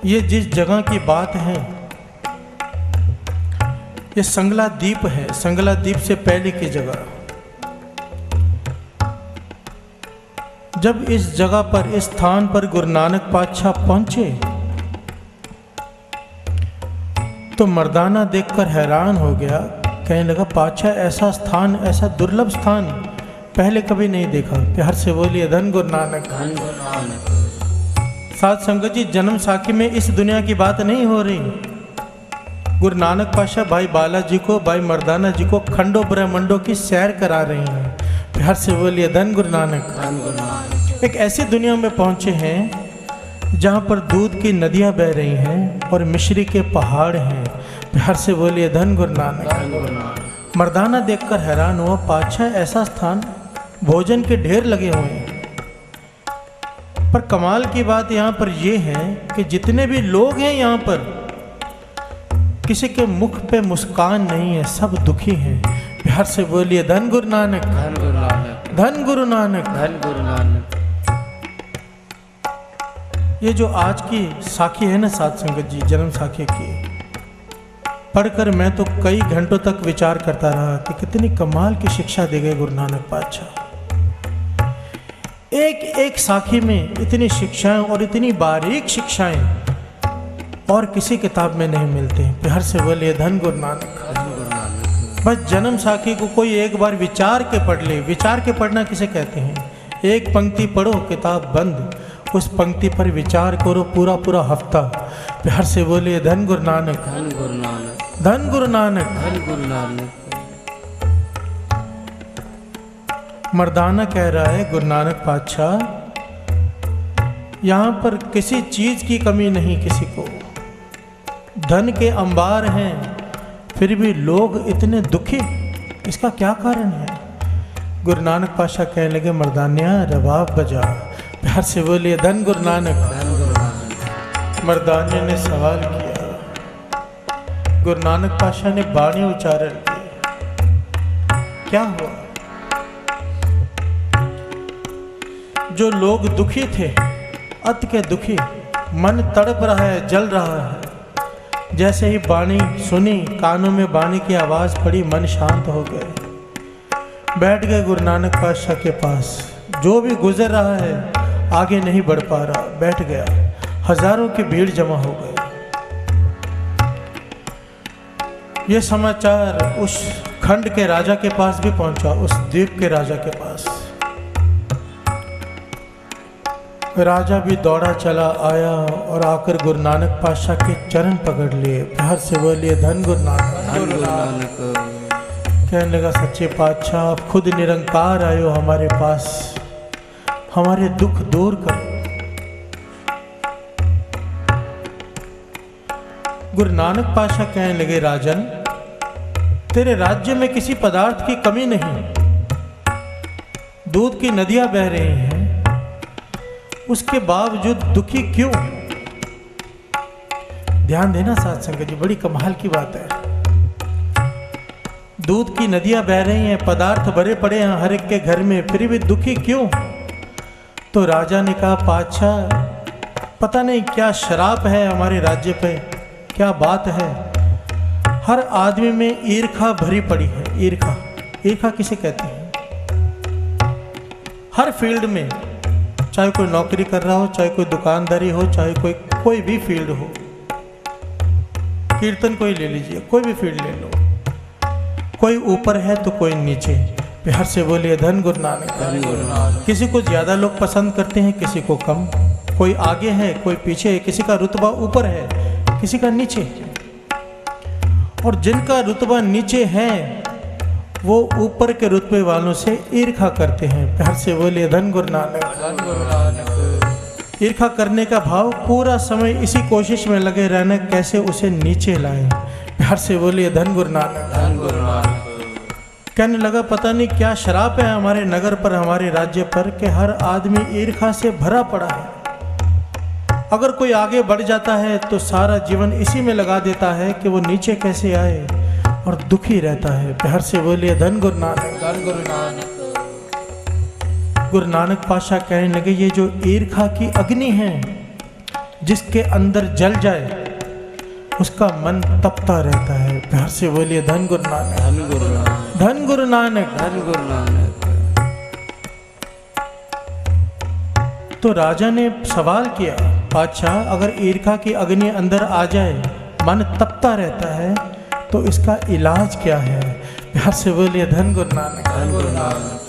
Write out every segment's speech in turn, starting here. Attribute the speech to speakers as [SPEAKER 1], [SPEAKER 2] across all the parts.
[SPEAKER 1] ये जिस जगह की बात है ये संगला द्वीप है। संगला द्वीप से पहले की जगह। जब इस जगह पर, इस स्थान पर गुरु नानक पातशाह पहुंचे तो मर्दाना देखकर हैरान हो गया। कहने लगा, पातशाह ऐसा स्थान, ऐसा दुर्लभ स्थान पहले कभी नहीं देखा। प्यार से बोलिए धन गुरु नानक।
[SPEAKER 2] धन गुरु नानक।
[SPEAKER 1] साध संगत जी, जन्म साखी में इस दुनिया की बात नहीं हो रही। गुरु नानक पातशाह भाई बालाजी को, भाई मर्दाना जी को खंडों ब्रह्मंडों की सैर करा रहे हैं। प्यार से बोलिए धन गुरु नानक।
[SPEAKER 2] धन गुरु नानक।
[SPEAKER 1] एक ऐसी दुनिया में पहुंचे हैं जहां पर दूध की नदियां बह रही हैं और मिश्री के पहाड़ हैं। प्यार से बोलिए धन गुरु नानक।
[SPEAKER 2] धन गुरु नानक।
[SPEAKER 1] मर्दाना देखकर हैरान हुआ, पातशाह ऐसा स्थान, भोजन के ढेर लगे हुए हैं। पर कमाल की बात यहाँ पर यह है कि जितने भी लोग हैं यहाँ पर, किसी के मुख पे मुस्कान नहीं है, सब दुखी हैं। प्यार से बोलिए धन गुरु नानक।
[SPEAKER 2] धन गुरु नानक।
[SPEAKER 1] धन गुरु नानक।
[SPEAKER 2] धन गुरु नानक।
[SPEAKER 1] ये जो आज की साखी है ना साध संगत जी, जन्म साखी की, पढ़कर मैं तो कई घंटों तक विचार करता रहा कि कितनी कमाल की शिक्षा दे गए गुरु नानक पातशाह। एक एक साखी में इतनी शिक्षाएं और इतनी बारीक शिक्षाएं और किसी किताब में नहीं मिलते हैं। प्यार से बोलिए धन गुरु नानक।
[SPEAKER 2] धन गुरु नानक।
[SPEAKER 1] बस जन्म साखी को कोई एक बार विचार के पढ़ ले। विचार के पढ़ना किसे कहते हैं? एक पंक्ति पढ़ो, किताब बंद, उस पंक्ति पर विचार करो पूरा पूरा हफ्ता। प्यार से बोलिए धन गुरु नानक।
[SPEAKER 2] धन गुरु नानक।
[SPEAKER 1] धन गुरु नानक।
[SPEAKER 2] धन गुरु नानक।
[SPEAKER 1] मर्दाना कह रहा है, गुरु नानक पातशाह, यहाँ पर किसी चीज की कमी नहीं किसी को। धन के अंबार हैं फिर भी लोग इतने दुखी, इसका क्या कारण है? गुरु नानक पातशाह कहने लगे, मर्दानिया रबाब बजा। प्यार से बोलिए धन गुरु नानक।
[SPEAKER 2] धन गुरु नानक।
[SPEAKER 1] मर्दानिया ने सवाल किया, गुरु नानक पातशाह ने बाणी उच्चारण की, क्या हुआ? जो लोग दुखी थे, अत के दुखी, मन तड़प रहा है, जल रहा है। जैसे ही बाणी सुनी, कानों में बाणी की आवाज़ पड़ी, मन शांत हो गए। बैठ गए गुरु नानक पातशाह के पास। जो भी गुजर रहा है आगे नहीं बढ़ पा रहा, बैठ गया। हजारों की भीड़ जमा हो गई। ये समाचार उस खंड के राजा के पास भी पहुंचा, उस द्वीप के राजा के पास। राजा भी दौड़ा चला आया और आकर गुरु नानक पातशाह के चरण पकड़ लिए। प्यार से बोलिए धन गुरु नानक।
[SPEAKER 2] धन गुरु नानक।
[SPEAKER 1] कहने लगा, सच्चे पातशाह आप खुद निरंकार आए हो हमारे पास, हमारे दुख दूर करो। गुरु नानक पातशाह कहने लगे, राजन तेरे राज्य में किसी पदार्थ की कमी नहीं, दूध की नदियां बह रही हैं, उसके बावजूद दुखी क्यों? ध्यान देना साध संगत जी, बड़ी कमाल की बात है। दूध की नदियां बह रही हैं, पदार्थ भरे पड़े हैं हर एक के घर में, फिर भी दुखी क्यों? तो राजा ने कहा, पातशाह पता नहीं क्या शराप है हमारे राज्य पे, क्या बात है। हर आदमी में ईर्खा भरी पड़ी है। ईर्खा, ईर्खा किसे कहते हैं? हर फील्ड में, चाहे कोई नौकरी कर रहा हो, चाहे कोई दुकानदारी हो, चाहे कोई भी फील्ड हो, कीर्तन कोई ले लीजिए, कोई भी फील्ड ले लो, कोई ऊपर है तो कोई नीचे। प्यार से बोलिए धन गुरु नानक।
[SPEAKER 2] धन गुरु नानक।
[SPEAKER 1] किसी को ज़्यादा लोग पसंद करते हैं, किसी को कम, कोई आगे है कोई पीछे है, किसी का रुतबा ऊपर है किसी का नीचे है। और जिनका रुतबा नीचे है वो ऊपर के रुतबे वालों से ईर्खा करते हैं। प्यार से बोलिए धन गुरु नानक।
[SPEAKER 2] धन गुरु नानक।
[SPEAKER 1] ईर्खा करने का भाव, पूरा समय इसी कोशिश में लगे रहना कैसे उसे नीचे लाएं। प्यार से बोलिए धन गुरु नानक।
[SPEAKER 2] धन गुरु नानक।
[SPEAKER 1] कहने लगा, पता नहीं क्या शराप है हमारे नगर पर, हमारे राज्य पर, कि हर आदमी ईर्खा से भरा पड़ा है। अगर कोई आगे बढ़ जाता है तो सारा जीवन इसी में लगा देता है कि वो नीचे कैसे आए, और दुखी रहता है। प्यार से बोलिए धन गुरु नानक।
[SPEAKER 2] धन गुरु नानक।
[SPEAKER 1] गुरु नानक पातशाह कहने लगे, ये जो ईर्खा की अग्नि है, जिसके अंदर जल जाए उसका मन तपता रहता है। प्यार से बोलिए धन गुरु नानक,
[SPEAKER 2] धन गुरु नानक,
[SPEAKER 1] धन गुरु नानक।
[SPEAKER 2] धन गुरु नानक।
[SPEAKER 1] तो राजा ने सवाल किया, बादशाह अगर ईर्खा की अग्नि अंदर आ जाए, मन तपता रहता है, तो इसका इलाज क्या है? प्यार से बोलिए धन गुरु नानक,
[SPEAKER 2] धन गुरु नानक।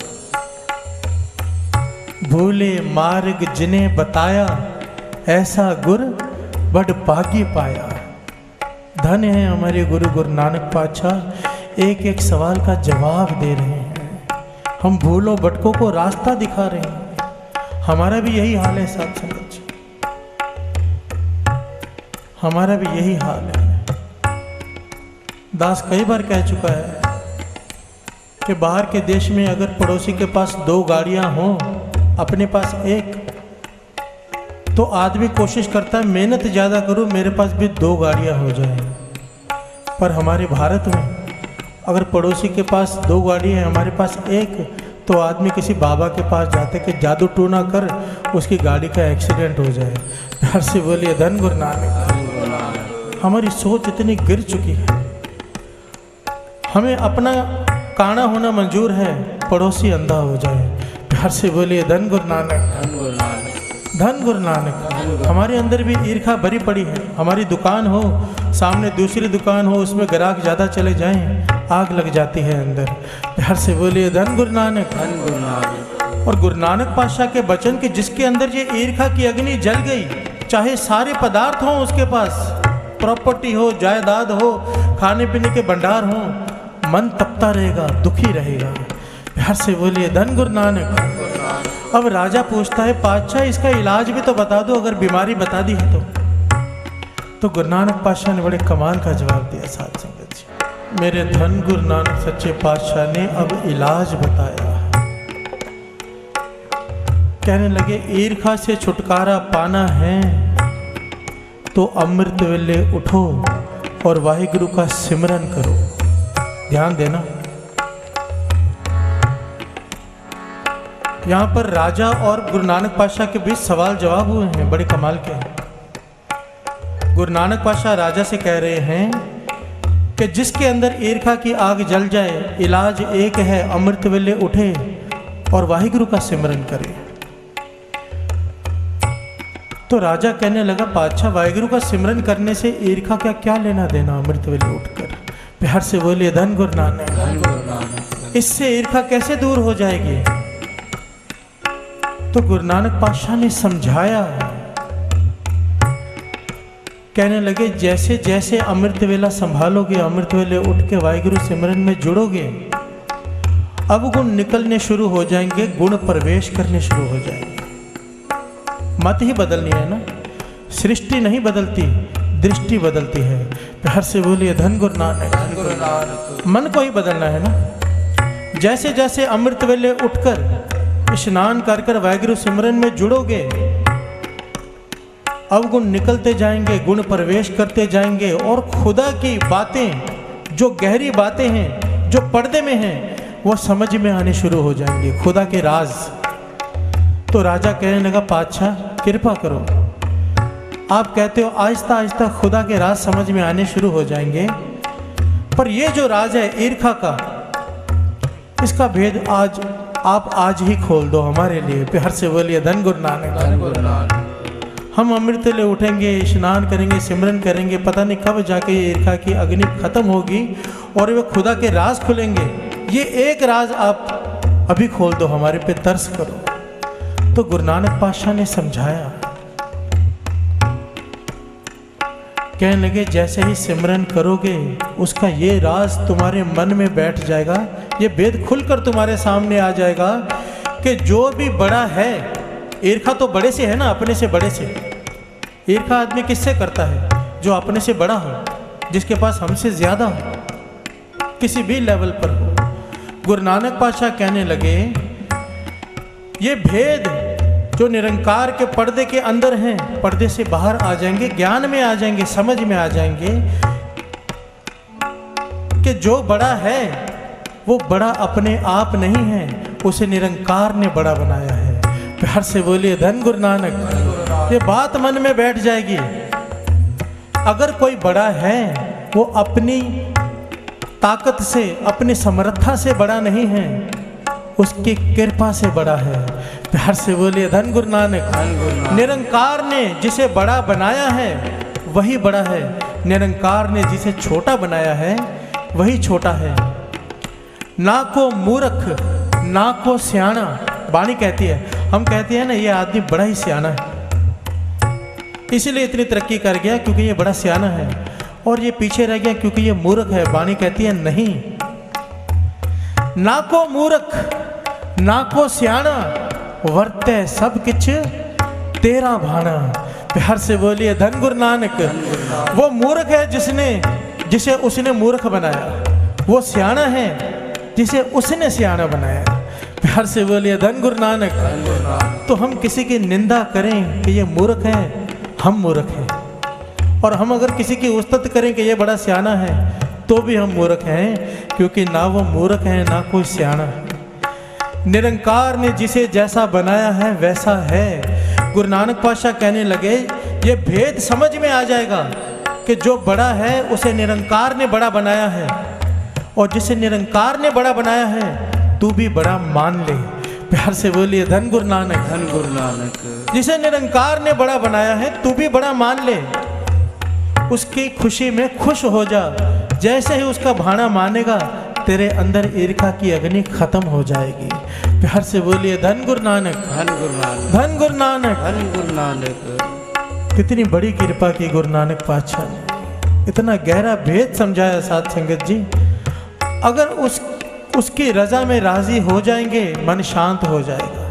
[SPEAKER 1] भूले मार्ग जिन्हें बताया, ऐसा गुर बड़ भागी पाया। धन है हमारे गुरु नानक पातशाह, एक एक सवाल का जवाब दे रहे हैं। हम भूलों भटकों को रास्ता दिखा रहे हैं। हमारा भी यही हाल है साथ संगत जी, हमारा भी यही हाल है। दास कई बार कह चुका है कि बाहर के देश में अगर पड़ोसी के पास 2 गाड़ियां हों, अपने पास एक, तो आदमी कोशिश करता है मेहनत ज़्यादा करूं, मेरे पास भी 2 गाड़ियां हो जाए। पर हमारे भारत में अगर पड़ोसी के पास 2 गाड़ी है, हमारे पास एक, तो आदमी किसी बाबा के पास जाते कि जादू टूना कर उसकी गाड़ी का एक्सीडेंट हो जाए। प्यार से बोलिए धन गुरु नानक। हमारी सोच इतनी गिर चुकी है, हमें अपना काना होना मंजूर है, पड़ोसी अंधा हो जाए। प्यार से बोलिए धन गुरु नानक,
[SPEAKER 2] धन गुरु नानक,
[SPEAKER 1] धन गुरु नानक। हमारे अंदर भी ईर्खा भरी पड़ी है। हमारी दुकान हो, सामने दूसरी दुकान हो, उसमें ग्राहक ज़्यादा चले जाएं, आग लग जाती है अंदर। प्यार से बोलिए धन गुरु नानक,
[SPEAKER 2] धन गुरु नानक।
[SPEAKER 1] और गुरु नानक पातशाह के वचन कि जिसके अंदर ये ईर्खा की अग्नि जल गई, चाहे सारे पदार्थ हों उसके पास, प्रॉपर्टी हो, जायदाद हो, खाने पीने के भंडार हो, मन तपता रहेगा, दुखी रहेगा। प्यार से बोलिए धन गुरु नानक। अब राजा पूछता है, पातशाह इसका इलाज भी तो बता दो, अगर बीमारी बता दी है तो गुरु नानक पातशाह ने बड़े कमाल का जवाब दिया साथ संगत जी। मेरे धन गुरु नानक सच्चे पातशाह ने अब इलाज बताया। कहने लगे, ईर्खा से छुटकारा पाना है तो अमृत वेले उठो और वाहिगुरु का सिमरन करो। ध्यान देना, यहाँ पर राजा और गुरु नानक पातशाह के बीच सवाल जवाब हुए हैं, बड़े कमाल के हैं। गुरु नानक पातशाह राजा से कह रहे हैं कि जिसके अंदर ईर्खा की आग जल जाए, इलाज एक है, अमृत वेले उठे और वाहिगुरु का सिमरन करे। तो राजा कहने लगा, पातशाह वाहिगुरु का सिमरन करने से ईर्खा का क्या लेना देना अमृत वेले उठकर? प्यार से बोलिए धन गुरु नानक,
[SPEAKER 2] धन गुरु नानक।
[SPEAKER 1] इससे ईर्खा कैसे दूर हो जाएगी? तो गुरु नानक पातशाह ने समझाया। कहने लगे, जैसे जैसे अमृत वेला संभालोगे, अमृत वेले उठ के वाहिगुरु सिमरन में जुड़ोगे, अवगुण निकलने शुरू हो जाएंगे, गुण प्रवेश करने शुरू हो जाएंगे। मत ही बदलनी है ना, सृष्टि नहीं बदलती, दृष्टि बदलती है। प्यार से बोलिए धन गुरु नानक,
[SPEAKER 2] धन गुरु नानक।
[SPEAKER 1] मन को ही बदलना है ना। जैसे जैसे अमृत वेले उठकर स्नान कर कर वाहिगुरु सिमरन में जुड़ोगे, अवगुण निकलते जाएंगे, गुण प्रवेश करते जाएंगे, और खुदा की बातें, जो गहरी बातें हैं, जो पर्दे में हैं, वो समझ में आने शुरू हो जाएंगे, खुदा के राज। तो राजा कहने लगा, पातशाह कृपा करो, आप कहते हो आहिस्ता आहिस्ता खुदा के राज समझ में आने शुरू हो जाएंगे, पर ये जो राज है ईर्खा का, इसका भेद आप आज ही खोल दो हमारे लिए। प्यार से बोलिए धन गुरु नानक,
[SPEAKER 2] धन गुरु नानक।
[SPEAKER 1] हम अमृत ले उठेंगे, स्नान करेंगे, सिमरन करेंगे, पता नहीं कब जाके ये ईर्खा की अग्नि खत्म होगी और वे खुदा के राज खुलेंगे। ये एक राज आप अभी खोल दो, हमारे पे तरस करो। तो गुरु नानक पातशाह ने समझाया। कहने लगे, जैसे ही सिमरन करोगे, उसका ये राज तुम्हारे मन में बैठ जाएगा, ये भेद खुलकर तुम्हारे सामने आ जाएगा कि जो भी बड़ा है, ईर्खा तो बड़े से है ना, अपने से बड़े से। ईर्खा आदमी किससे करता है? जो अपने से बड़ा हो, जिसके पास हमसे ज्यादा हो, किसी भी लेवल पर हो। गुरु नानक पातशाह कहने लगे, ये भेद जो निरंकार के पर्दे के अंदर हैं, पर्दे से बाहर आ जाएंगे, ज्ञान में आ जाएंगे, समझ में आ जाएंगे कि जो बड़ा है वो बड़ा अपने आप नहीं है, उसे निरंकार ने बड़ा बनाया है। प्यार से बोलिए धन गुरु नानक। ये बात मन में बैठ जाएगी। अगर कोई बड़ा है वो अपनी ताकत से, अपनी समर्था से बड़ा नहीं है, उसकी कृपा से बड़ा है। प्यार से बोलिए धन गुरु नानक। निरंकार ने जिसे बड़ा बनाया है वही बड़ा है, निरंकार ने जिसे छोटा बनाया है वही छोटा है। ना को मूर्ख ना को सियाना, वाणी कहती है। हम कहते हैं ना ये आदमी बड़ा ही सियाना है, इसीलिए इतनी तरक्की कर गया क्योंकि ये बड़ा सियाना है, और ये पीछे रह गया क्योंकि ये मूर्ख है। वाणी कहती है नहीं, ना को मूर्ख ना को सियाना, वर्ते सब किछ तेरा भाना। प्यार से बोलिए धन गुरु नानक। वो मूर्ख है जिसे उसने मूर्ख बनाया, वो सियाना है जिसे उसने सियाना बनाया। प्यार से बोलिए धन गुरु नानक। तो हम किसी की निंदा करें कि ये मूर्ख है, हम मूर्ख हैं, और हम अगर किसी की उस्तत करें कि ये बड़ा सियाना है तो भी हम मूर्ख हैं, क्योंकि ना वो मूर्ख है ना कोई सियाना है। निरंकार ने जिसे जैसा बनाया है वैसा है। गुरु नानक पातशाह कहने लगे ये भेद समझ में आ जाएगा कि जो बड़ा है उसे निरंकार ने बड़ा बनाया है, और जिसे निरंकार ने बड़ा बनाया है तू भी बड़ा मान ले। प्यार से बोलिए धन गुरु नानक।
[SPEAKER 2] धन गुरु नानक।
[SPEAKER 1] जिसे निरंकार ने बड़ा बनाया है तू भी बड़ा मान ले, उसकी खुशी में खुश हो जा। जैसे ही उसका भाना मानेगा तेरे अंदर ईर्ष्या की अग्नि खत्म हो जाएगी। प्यार से बोलिए धन गुरु नानक।
[SPEAKER 2] धन गुरु नानक।
[SPEAKER 1] धन गुरु नानक।
[SPEAKER 2] धन गुरु नानक।
[SPEAKER 1] कितनी बड़ी कृपा की गुरु नानक पातशाह ने, इतना गहरा भेद समझाया साथ संगत जी। अगर उसकी रजा में राजी हो जाएंगे मन शांत हो जाएगा।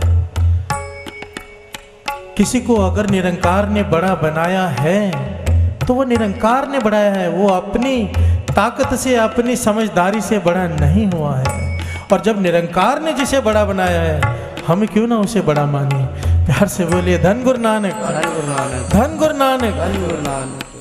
[SPEAKER 1] किसी को अगर निरंकार ने बड़ा बनाया है तो वो निरंकार ने बढ़ाया है, वो अपनी ताकत से अपनी समझदारी से बड़ा नहीं हुआ है। और जब निरंकार ने जिसे बड़ा बनाया है हम क्यों ना उसे बड़ा माने। प्यार से बोलिए धन गुरु नानक।
[SPEAKER 2] धन गुरु नानक।
[SPEAKER 1] धन गुरु नानक।
[SPEAKER 2] धन गुरु नानक।